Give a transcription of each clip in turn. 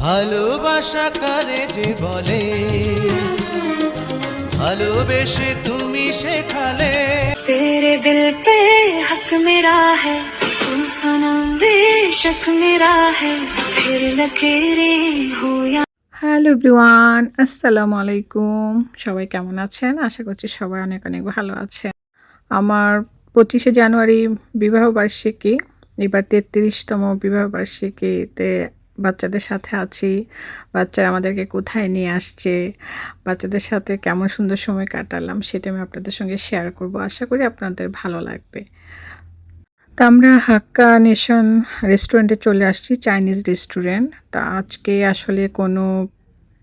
ভালোবাসা কারে যে বলে, ভালোবেসে তুমি শেখালে। तेरे दिल पे हक मेरा है, तू सनम बेशक मेरा है, फिर लकीरें हो या। হ্যালো এভরিওয়ান, আসসালামু আলাইকুম। সবাই কেমন আছেন? আশা করছি সবাই অনেক অনেক ভালো আছেন। আমার 25শে জানুয়ারি বিবাহবার্ষিকী, এবার 33তম বিবাহবার্ষিকীতে বাচ্চাদের সাথে আছি। বাচ্চারা আমাদেরকে কোথায় নিয়ে আসছে, বাচ্চাদের সাথে কেমন সুন্দর সময় কাটালাম সেটা আমি আপনাদের সঙ্গে শেয়ার করব। আশা করি আপনাদের ভালো লাগবে। তা আমরা হাক্কা নেশন রেস্টুরেন্টে চলে আসছি, চাইনিজ রেস্টুরেন্ট। তা আজকে আসলে কোনো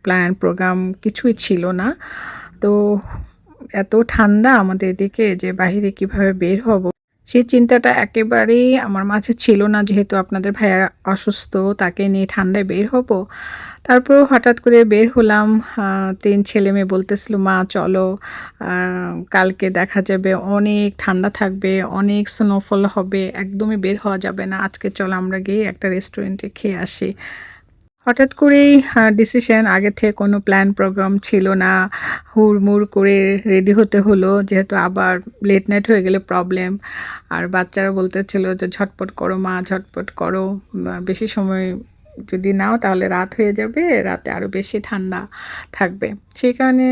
প্ল্যান প্রোগ্রাম কিছুই ছিল না। তো এত ঠান্ডা আমাদের এদিকে যে বাহিরে কিভাবে বের হব সেই চিন্তাটা একেবারেই আমার মাঝে ছিল না, যেহেতু আপনাদের ভাইয়া অসুস্থ, তাকে নিয়ে ঠান্ডায় বের হব। তারপরেও হঠাৎ করে বের হলাম। 3 ছেলে মেয়ে বলতেছিল, মা চলো, কালকে দেখা যাবে অনেক ঠান্ডা থাকবে, অনেক স্নোফল হবে, একদমই বের হওয়া যাবে না, আজকে চলো আমরা গিয়ে একটা রেস্টুরেন্টে খেয়ে আসি। হঠাৎ করেই ডিসিশন, আগে থেকে কোনো প্ল্যান প্রোগ্রাম ছিল না। হুড়মুড় করে রেডি হতে হলো, যেহেতু আবার লেট নাইট হয়ে গেলে প্রবলেম। আর বাচ্চারা বলতেছিল যে ঝটপট করো মা, ঝটপট করো, বেশি সময় যদি নাও তাহলে রাত হয়ে যাবে, রাতে আরও বেশি ঠান্ডা থাকবে। সেই কারণে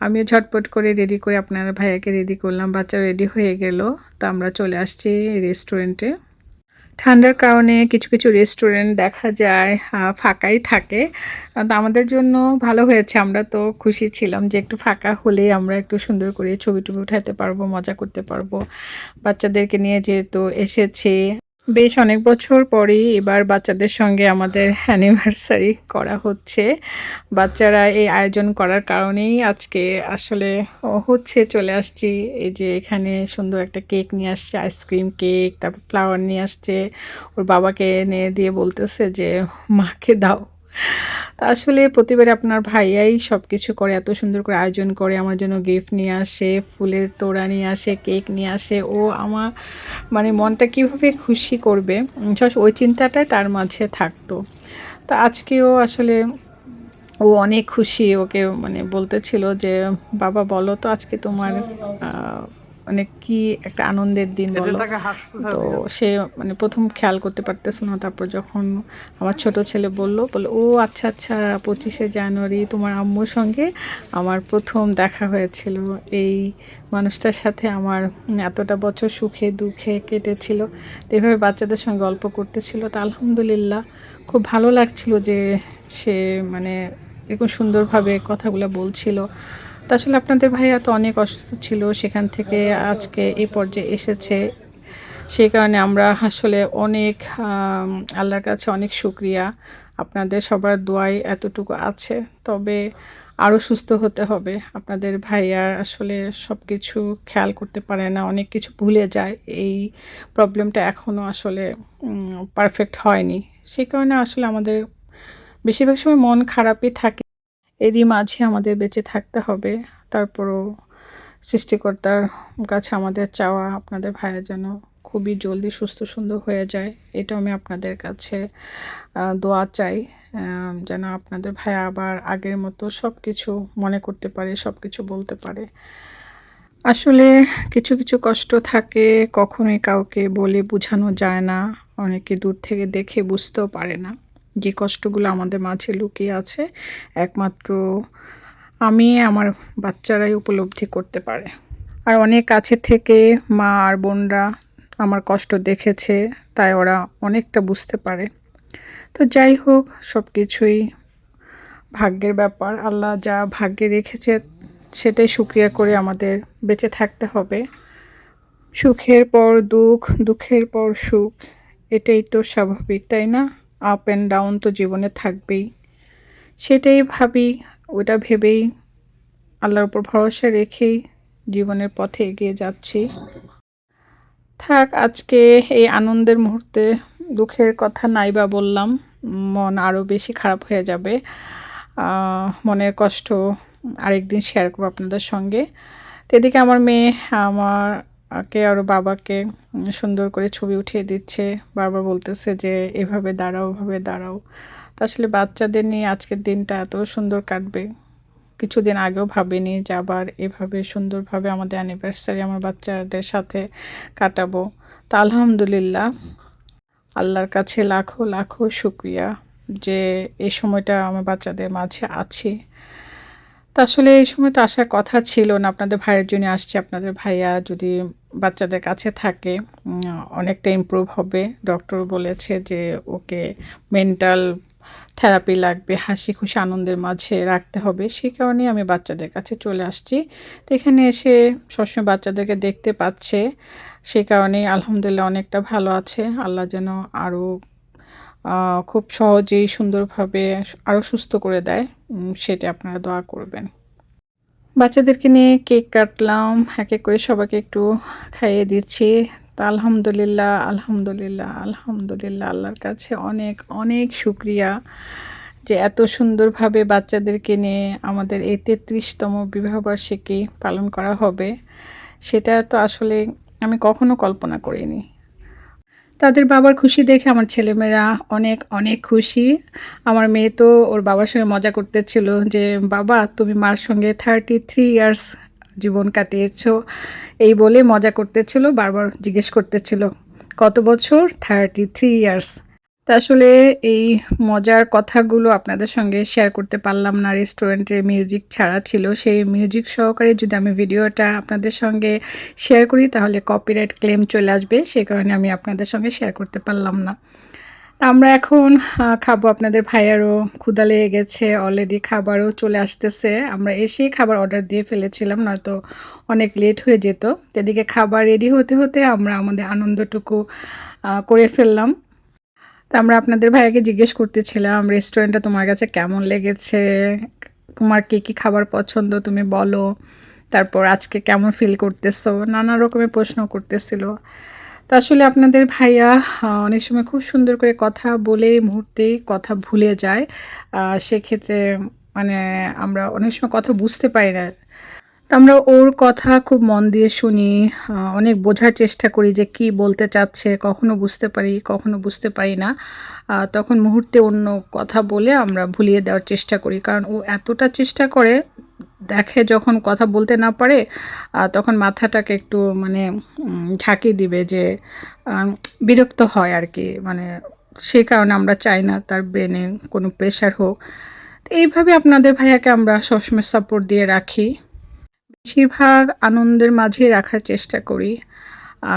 আমিও ঝটপট করে রেডি করে আপনার ভাইয়াকে রেডি করলাম, বাচ্চা রেডি হয়ে গেল। তো আমরা চলে আসছি রেস্টুরেন্টে। ঠান্ডার কারণে কিছু কিছু রেস্টুরেন্ট দেখা যায় ফাঁকাই থাকে। তো আমাদের জন্য ভালো হয়েছে, আমরা তো খুশি ছিলাম যে একটু ফাঁকা হলে আমরা একটু সুন্দর করে ছবি টবি উঠাতে পারবো, মজা করতে পারবো। বাচ্চাদেরকে নিয়ে যেহেতু এসেছি, বেশ অনেক বছর পরেই এবার বাচ্চাদের সঙ্গে আমাদের অ্যানিভার্সারি করা হচ্ছে। বাচ্চারা এই আয়োজন করার কারণেই আজকে আসলে হচ্ছে, চলে আসছি। এই যে এখানে সুন্দর একটা কেক নিয়ে আসছে, আইসক্রিম কেক, তারপর ফ্লাওয়ার নিয়ে আসছে, ওর বাবাকে এনে দিয়ে বলতেছে যে মাকে দাও। তা আসলে প্রতিবারে আপনার ভাইয়াই সব কিছু করে, এত সুন্দর করে আয়োজন করে, আমার জন্য গিফট নিয়ে আসে, ফুলের তোড়া নিয়ে আসে, কেক নিয়ে আসে। ও আমার মানে মনটা কীভাবে খুশি করবে ওই চিন্তাটাই তার মাঝে থাকতো। তো আজকেও আসলে ও অনেক খুশি, ওকে মানে বলতেছিল যে বাবা বলো তো আজকে তোমার মানে কি একটা আনন্দের দিন বলো। তো সে মানে প্রথম খেয়াল করতে পারতেছিল না, তারপর যখন আমার ছোট ছেলে বললো ও আচ্ছা আচ্ছা, 25শে জানুয়ারি তোমার আম্মুর সঙ্গে আমার প্রথম দেখা হয়েছিল, এই মানুষটার সাথে আমার এতটা বছর সুখে দুঃখে কেটেছিল। তো এভাবে বাচ্চাদের সঙ্গে গল্প করতেছিল। তো আলহামদুলিল্লাহ খুব ভালো লাগছিল যে সে মানে এরকম সুন্দরভাবে কথাগুলো বলছিল। তা আসলে আপনাদের ভাইয়া তো অনেক অসুস্থ ছিল, সেখান থেকে আজকে এই পর্যায়ে এসেছে। সেই কারণে আমরা আসলে অনেক আল্লাহর কাছে অনেক শুকরিয়া, আপনাদের সবার দোয়াই এতটুকু আছে। তবে আরও সুস্থ হতে হবে। আপনাদের ভাইয়ার আসলে সব কিছু খেয়াল করতে পারে না, অনেক কিছু ভুলে যায়। এই প্রবলেমটা এখনও আসলে পারফেক্ট হয়নি। সেই কারণে আসলে আমাদের বেশিরভাগ সময় মন খারাপই থাকে। এরই মাঝে আমাদের বেঁচে থাকতে হবে। তারপরও সৃষ্টিকর্তার কাছে আমাদের চাওয়া, আপনাদের ভাইয়া যেন খুবই জলদি সুস্থ সুন্দর হয়ে যায়, এটাও আমি আপনাদের কাছে দোয়া চাই, যেন আপনাদের ভাইয়া আবার আগের মতো সব কিছু মনে করতে পারে, সব কিছু বলতে পারে। আসলে কিছু কিছু কষ্ট থাকে, কখনোই কাউকে বলে বোঝানো যায় না, অনেকে দূর থেকে দেখে বুঝতেও পারে না যে কষ্টগুলো আমাদের মাঝে লুকিয়ে আছে, একমাত্র আমি আমার বাচ্চারাই উপলব্ধি করতে পারে। আর অনেক কাছে থেকে মা আর বোনরা আমার কষ্ট দেখেছে, তাই ওরা অনেকটা বুঝতে পারে। তো যাই হোক, সব কিছুই ভাগ্যের ব্যাপার, আল্লাহ যা ভাগ্যে রেখেছে সেটাই শুকরিয়া করে আমাদের বেঁচে থাকতে হবে। সুখের পর দুঃখ, দুঃখের পর সুখ, এটাই তো স্বাভাবিক, তাই না? আপ অ্যান্ড ডাউন তো জীবনে থাকবেই, সেটাই ভাবি, ওটা ভেবেই আল্লাহর উপর ভরসা রেখেই জীবনের পথে এগিয়ে যাচ্ছি। থাক, আজকে এই আনন্দের মুহূর্তে দুঃখের কথা নাই বা বললাম, মন আরও বেশি খারাপ হয়ে যাবে। মনের কষ্ট আরেকদিন শেয়ার করবো আপনাদের সঙ্গে। তো এদিকে আমার মেয়ে আমাকে আর বাবাকে সুন্দর করে ছবি উঠিয়ে দিচ্ছে, বারবার বলতেছে যে এভাবে দাঁড়াও, ওভাবে দাঁড়াও। তো আসলে বাচ্চাদের নিয়ে আজকের দিনটা এত সুন্দর কাটবে কিছুদিন আগেও ভাবিনি যে আবার এভাবে সুন্দরভাবে আমাদের অ্যানিভার্সারি আমার বাচ্চাদের সাথে কাটাবো। তা আলহামদুলিল্লাহ, আল্লাহর কাছে লাখো লাখো শুকরিয়া যে এই সময়টা আমার বাচ্চাদের মাঝে আছি। তো আসলে এই সময় তো আসার কথা ছিল না, আপনাদের ভাইয়ের জন্য আসছি। আপনাদের ভাইয়া যদি বাচ্চাদের কাছে থাকে অনেকটা ইমপ্রুভ হবে। ডক্টর বলেছে যে ওকে মেন্টাল থেরাপি লাগবে, হাসি খুশি আনন্দের মাঝে রাখতে হবে। সেই কারণেই আমি বাচ্চাদের কাছে চলে আসছি। তো এখানে এসে সবসময় বাচ্চাদেরকে দেখতে পাচ্ছে, সেই কারণেই আলহামদুলিল্লাহ অনেকটা ভালো আছে। আল্লাহ যেন আরও খুব সহজেই সুন্দরভাবে আরও সুস্থ করে দেয়, সেটা আপনারা দোয়া করবেন। বাচ্চাদেরকে নিয়ে কেক কাটলাম, এক এক করে সবাইকে একটু খাইয়ে দিচ্ছি। তা আলহামদুলিল্লাহ, আলহামদুলিল্লাহ, আলহামদুলিল্লাহ, আল্লাহর কাছে অনেক অনেক শুকরিয়া যে এত সুন্দরভাবে বাচ্চাদেরকে নিয়ে আমাদের এই ৩৩তম বিবাহবার্ষিকী পালন করা হবে। সেটা তো আসলে আমি কখনো কল্পনা করিনি। তাদের বাবার খুশি দেখে আমার ছেলেমেয়েরা অনেক অনেক খুশি। আমার মেয়ে তো ওর বাবার সঙ্গে মজা করতেছিল যে, "বাবা তুমি মার সঙ্গে 33 ইয়ার্স জীবন কাটিয়েছো।" এই বলে মজা করতেছিল, বারবার জিজ্ঞেস করতেছিল, "কত বছর?" 33 ইয়ার্স। তা আসলে এই মজার কথাগুলো আপনাদের সঙ্গে শেয়ার করতে পারলাম না। রেস্টুরেন্টে মিউজিক ছাড়া ছিল। সেই মিউজিক সহকারে যদি আমি ভিডিওটা আপনাদের সঙ্গে শেয়ার করি তাহলে কপিরাইট ক্লেম চলে আসবে। সে কারণে আমি আপনাদের সঙ্গে শেয়ার করতে পারলাম না। তা আমরা এখন খাবো। আপনাদের ভাইয়ারও ক্ষুধা লেগে গেছে। অলরেডি খাবারও চলে আসতেছে। আমরা এসেই খাবার অর্ডার দিয়ে ফেলেছিলাম, নয়তো অনেক লেট হয়ে যেত। তো এদিকে খাবার রেডি হতে হতে আমরা আমাদের আনন্দটুকু করে ফেললাম। তো আমরা আপনাদের ভাইয়াকে জিজ্ঞেস করতেছিলাম, "রেস্টুরেন্টটা তোমার কাছে কেমন লেগেছে? তোমার কী, কী খাবার পছন্দ তুমি বলো। তারপর আজকে কেমন ফিল করতেছো?" নানা রকমের প্রশ্ন করতেছিল। তো আসলে আপনাদের ভাইয়া অনেক সময় খুব সুন্দর করে কথা বলে মুহূর্তেই কথা ভুলে যায়। সেক্ষেত্রে মানে আমরা অনেক সময় কথা বুঝতে পারি না। তো আমরা ওর কথা খুব মন দিয়ে শুনি, অনেক বোঝার চেষ্টা করি যে কী বলতে চাচ্ছে। কখনো বুঝতে পারি, কখনো বুঝতে পারি না। তখন মুহূর্তে অন্য কথা বলে আমরা ভুলিয়ে দেওয়ার চেষ্টা করি। কারণ ও এতটা চেষ্টা করে, দেখে যখন কথা বলতে না পারে তখন মাথাটাকে একটু মানে ঝাঁকি দিবে যে বিরক্ত হয় আরকি। মানে সেই কারণে আমরা চাই না তার ব্রেনে কোনো প্রেশার হোক। তো এইভাবে আপনাদের ভাইয়াকে আমরা সবসময় সাপোর্ট দিয়ে রাখি। বেশিরভাগ আনন্দের মাঝেই রাখার চেষ্টা করি।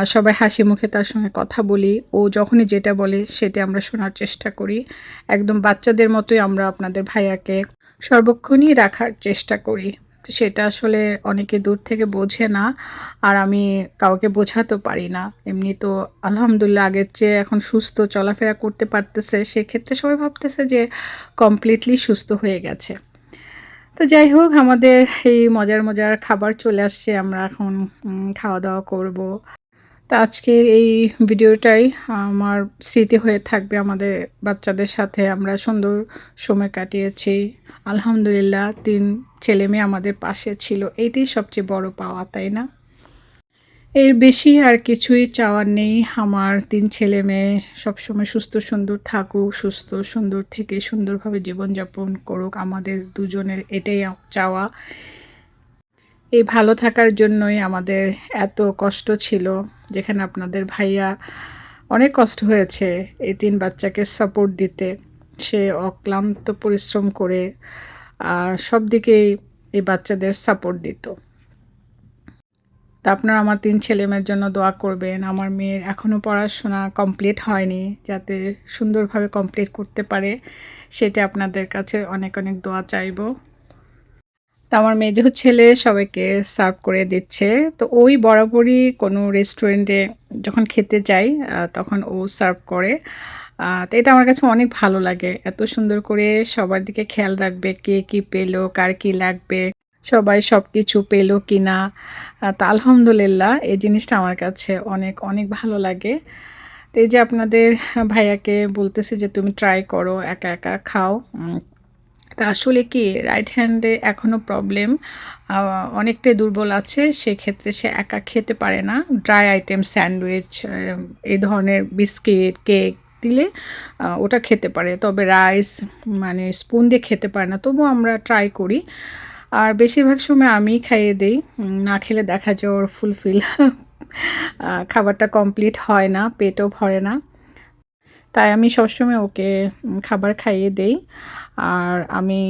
সবাই হাসি মুখে তার সঙ্গে কথা বলি। ও যখনই যেটা বলে সেটা আমরা শোনার চেষ্টা করি। একদম বাচ্চাদের মতোই আমরা আপনাদের ভাইয়াকে সর্বক্ষণই রাখার চেষ্টা করি। তো সেটা আসলে অনেকে দূর থেকে বোঝে না। আর আমি কাউকে বোঝাতেও পারি না। এমনি তো আলহামদুলিল্লাহ আগের চেয়ে এখন সুস্থ চলাফেরা করতে পারতেছে। সেক্ষেত্রে সবাই ভাবতেছে যে কমপ্লিটলি সুস্থ হয়ে গেছে। তো যাই হোক, আমাদের এই মজার, মজার খাবার চলে আসছে। আমরা এখন খাওয়া-দাওয়া করব। তো আজকের এই ভিডিওটাই আমার স্মৃতি হয়ে থাকবে। আমাদের বাচ্চাদের সাথে আমরা সুন্দর সময় কাটিয়েছি। আলহামদুলিল্লাহ ৩ ছেলেমেয়ে আমাদের পাশে ছিল। এইটাই সবচেয়ে বড় পাওয়া, তাই না? এর বেশি আর কিছুই চাওয়ার নেই। আমার ৩ ছেলেমেয়ে সবসময় সুস্থ সুন্দর থাকুক, সুস্থ সুন্দর থেকে সুন্দরভাবে জীবনযাপন করুক। আমাদের দুজনের এটাই চাওয়া। এই ভালো থাকার জন্যই আমাদের এত কষ্ট ছিল। যেখানে আপনাদের ভাইয়া অনেক কষ্ট হয়েছে এই ৩ বাচ্চাকে সাপোর্ট দিতে। সে অক্লান্ত পরিশ্রম করে সব দিকেই এই বাচ্চাদের সাপোর্ট দিত। তা আপনারা আমার ৩ ছেলেমেয়ের জন্য দোয়া করবেন। আমার মেয়ের এখনও পড়াশোনা কমপ্লিট হয়নি, যাতে সুন্দরভাবে কমপ্লিট করতে পারে, সেটা আপনাদের কাছে অনেক অনেক দোয়া চাইবো। তো আমার মেজো ছেলে সবাইকে সার্ভ করে দিচ্ছে। তো ওই বরাবরই কোনো রেস্টুরেন্টে যখন খেতে যাই তখন ও সার্ভ করে। তো এটা আমার কাছে অনেক ভালো লাগে। এত সুন্দর করে সবার দিকে খেয়াল রাখবে, কে কী পেলো, কার কী লাগবে, সবাই সবকিছু পেলো কিনা। তো আলহামদুলিল্লাহ এই জিনিসটা আমার কাছে অনেক অনেক ভালো লাগে। তো এই যে আপনাদের ভাইয়াকে বলতেছে যে, "তুমি ট্রাই করো, একা একা খাও।" তা আসলে কি রাইট হ্যান্ডে এখনও প্রবলেম, অনেকটাই দুর্বল আছে। সেক্ষেত্রে সে একা খেতে পারে না। ড্রাই আইটেম, স্যান্ডউইচ, এই ধরনের বিস্কিট, কেক, দিলে ওটা খেতে পারে, তবে রাইস মানে স্পুন দিয়ে খেতে পারে না। তবুও আমরা ট্রাই করি, আর বেশিরভাগ সময় আমিই খাইয়ে দিই। না খেলে দেখা যায় ওর ফুলফিল খাবারটা কমপ্লিট হয় না, পেটও ভরে না। তাই আমি সবসময় ওকে খাবার খাইয়ে দেই, আর আমি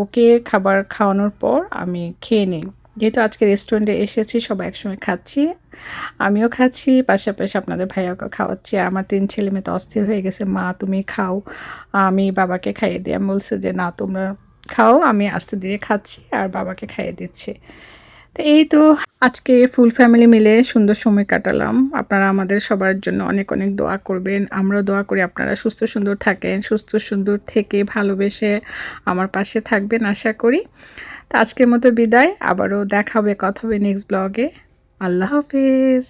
ওকে খাবার খাওয়ানোর পর আমি খেয়ে নিই। যেহেতু আজকে রেস্টুরেন্টে এসেছি, সবাই একসঙ্গে খাচ্ছি, আমিও খাচ্ছি, পাশাপাশি আপনাদের ভাইয়াকে খাওয়াচ্ছি। আর আমার 3 ছেলে মেয়ে তো অস্থির হয়ে গেছে, মা তুমি খাও, আমি বাবাকে খাইয়ে দিই। আমি বলছি যে না, তোমরা খাও, আমি আস্তে ধীরে খাচ্ছি আর বাবাকে খাইয়ে দিচ্ছি। তো এই তো আজকে ফুল ফ্যামিলি মিলে সুন্দর সময় কাটালাম। আপনারা আমাদের সবার জন্য অনেক অনেক দোয়া করবেন, আমরাও দোয়া করি আপনারা সুস্থ সুন্দর থাকেন, সুস্থ সুন্দর থেকে ভালোবেসে আমার পাশে থাকবেন আশা করি। তো আজকের মতো বিদায়, আবারও দেখা হবে, কথা হবে নেক্সট ব্লগে। আল্লাহ হাফেজ।